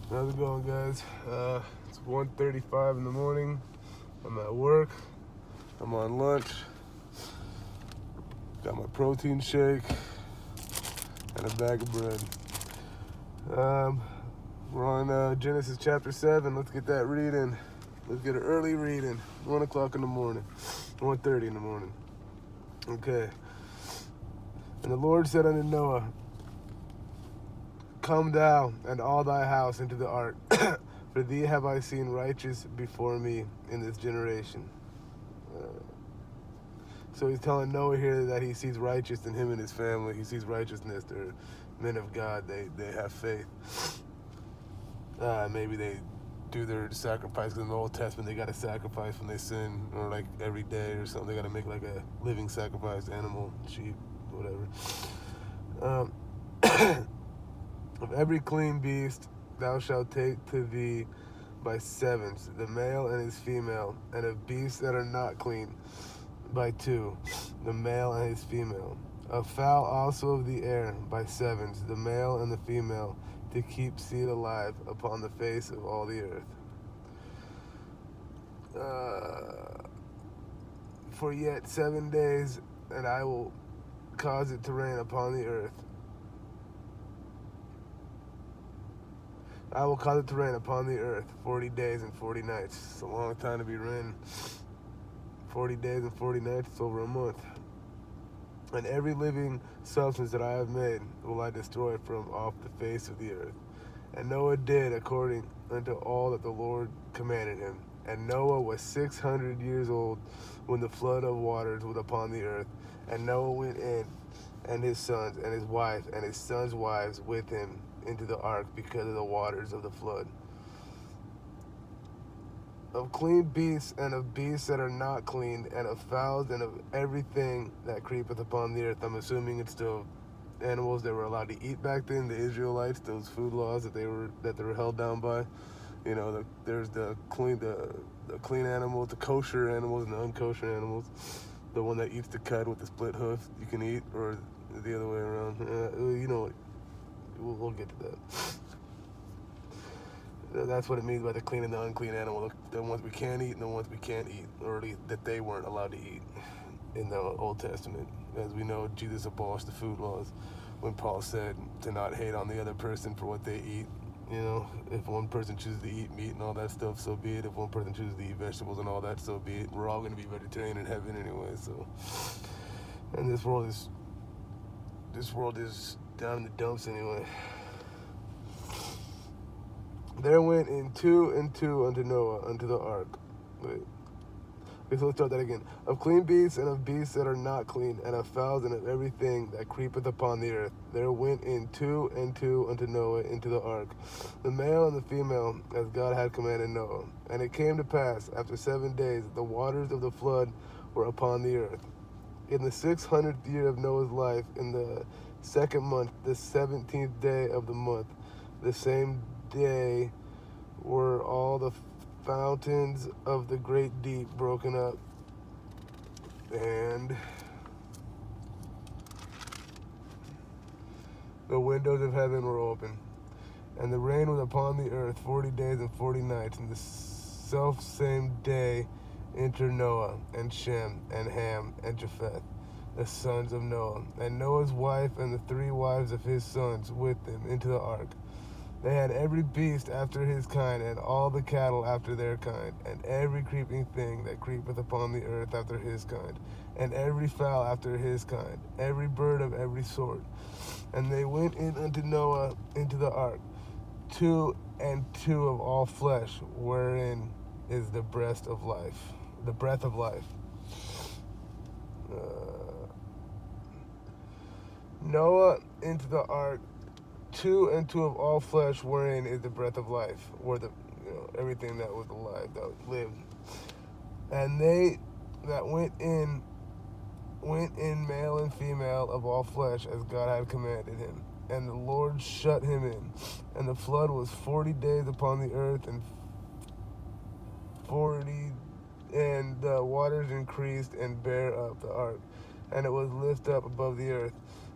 How's it going, guys? It's 1:35 in the morning. I'm at work. I'm on lunch. Got my protein shake and a bag of bread. We're on Genesis chapter 7. Let's get that reading. Let's get an early reading. 1 o'clock in the morning. 1:30 in the morning. Okay. And the Lord said unto Noah, Come thou and all thy house into the ark, for thee have I seen righteous before me in this generation. So he's telling Noah here that he sees righteous in him and his family. He sees righteousness. They're men of God. They have faith. Maybe they do their sacrifice, because in the Old Testament they got to sacrifice when they sin, or like every day or something. They got to make like a living sacrifice, animal, sheep, whatever. Of every clean beast thou shalt take to thee by sevens, the male and his female, and of beasts that are not clean by two, the male and his female. Of fowl also of the air by sevens, the male and the female, to keep seed alive upon the face of all the earth. For yet 7 days, and I will cause it to rain upon the earth. I will cause it to rain upon the earth 40 days and 40 nights. It's a long time to be raining. 40 days and 40 nights, it's over a month. And every living substance that I have made will I destroy from off the face of the earth. And Noah did according unto all that the Lord commanded him. And Noah was 600 years old when the flood of waters was upon the earth. And Noah went in, and his sons, and his wife, and his sons' wives with him into the ark, because of the waters of the flood. Of clean beasts, and of beasts that are not clean, and of fowls, and of everything that creepeth upon the earth. I'm assuming it's still animals that were allowed to eat back then, the Israelites, those food laws that they were held down by. You know, there's the clean animals, the kosher animals, and the unkosher animals. The one that eats the cud with the split hoof, you can eat, or the other way around. We'll get to that. That's what it means by the clean and the unclean animal. The ones we can eat and the ones we can't eat, or at least that they weren't allowed to eat in the Old Testament. As we know, Jesus abolished the food laws when Paul said to not hate on the other person for what they eat. You know, if one person chooses to eat meat and all that stuff, so be it. If one person chooses to eat vegetables and all that, so be it. We're all going to be vegetarian in heaven anyway. So, and this world is down in the dumps anyway. There went in two and two unto Noah unto the ark. Wait. Okay, so let's start that again. Of clean beasts, and of beasts that are not clean, and of fowls, and of everything that creepeth upon the earth, there went in two and two unto Noah into the ark, the male and the female, as God had commanded Noah. And it came to pass, after 7 days, that the waters of the flood were upon the earth. In the 600th year of Noah's life, in the 2nd month, the 17th day of the month, the same day were all the fountains of the great deep broken up, and the windows of heaven were open, and the rain was upon the earth 40 days and 40 nights. And the self same day entered Noah and Shem and Ham and Japheth, the sons of Noah, and Noah's wife and the 3 wives of his sons with them into the ark. They had every beast after his kind, and all the cattle after their kind, and every creeping thing that creepeth upon the earth after his kind, and every fowl after his kind, every bird of every sort. And they went in unto Noah into the ark, 2 and 2 of all flesh, wherein is the breath of life. Noah into the ark, 2 and 2 of all flesh, wherein is the breath of life, where everything that was alive, that lived. And they that went in male and female of all flesh, as God had commanded him. And the Lord shut him in. And the flood was 40 days upon the earth, and the waters increased and bare up the ark, and it was lifted up above the earth.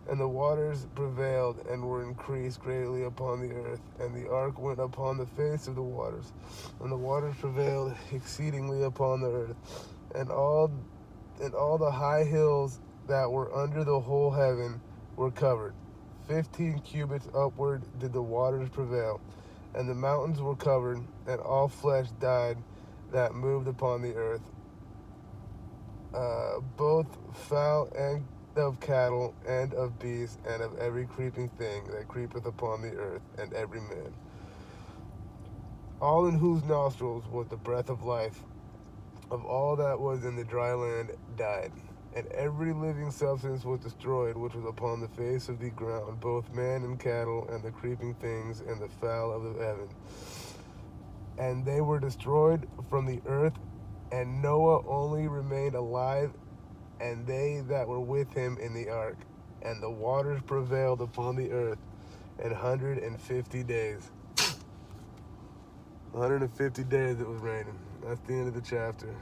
And the waters prevailed and were increased greatly upon the earth. And the ark went upon the face of the waters. And the waters prevailed exceedingly upon the earth. And all the high hills that were under the whole heaven were covered. 15 cubits upward did the waters prevail. And the mountains were covered, and all flesh died that moved upon the earth, both fowl and of cattle, and of beasts, and of every creeping thing that creepeth upon the earth, and every man. All in whose nostrils was the breath of life, of all that was in the dry land, died. And every living substance was destroyed which was upon the face of the ground, both man and cattle, and the creeping things, and the fowl of the heaven. And they were destroyed from the earth, and Noah only remained alive, and they that were with him in the ark. And the waters prevailed upon the earth 150 days. 150 days it was raining. That's the end of the chapter.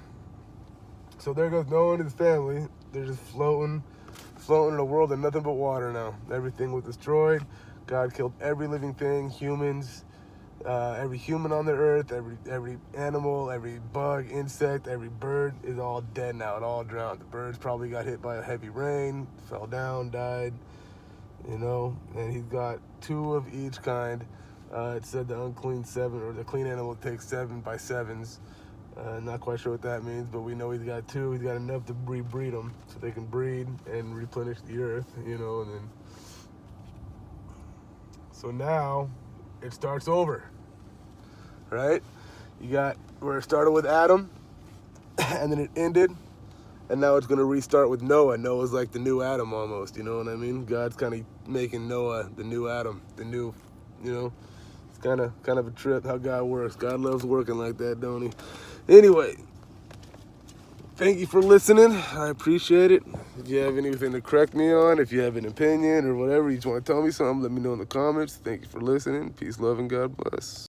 So there goes Noah and his family. They're just floating in a world of nothing but water now. Everything was destroyed. God killed every living thing, humans, every human on the earth, every animal, every bug, insect, every bird is all dead now. It all drowned. The birds probably got hit by a heavy rain, fell down, died, and he's got 2 of each kind. It said the unclean 7, or the clean animal takes 7 by 7s. Not quite sure what that means, but we know he's got 2. He's got enough to breed them so they can breed and replenish the earth, and then. So now it starts over, right? You got where it started with Adam, and then it ended, and now it's going to restart with Noah. Noah's like the new Adam almost, you know what I mean? God's kind of making Noah the new Adam, the new, it's kind of a trip how God works. God loves working like that, don't he? Anyway, thank you for listening. I appreciate it. If you have anything to correct me on, if you have an opinion or whatever, you just want to tell me something, let me know in the comments. Thank you for listening. Peace, love, and God bless.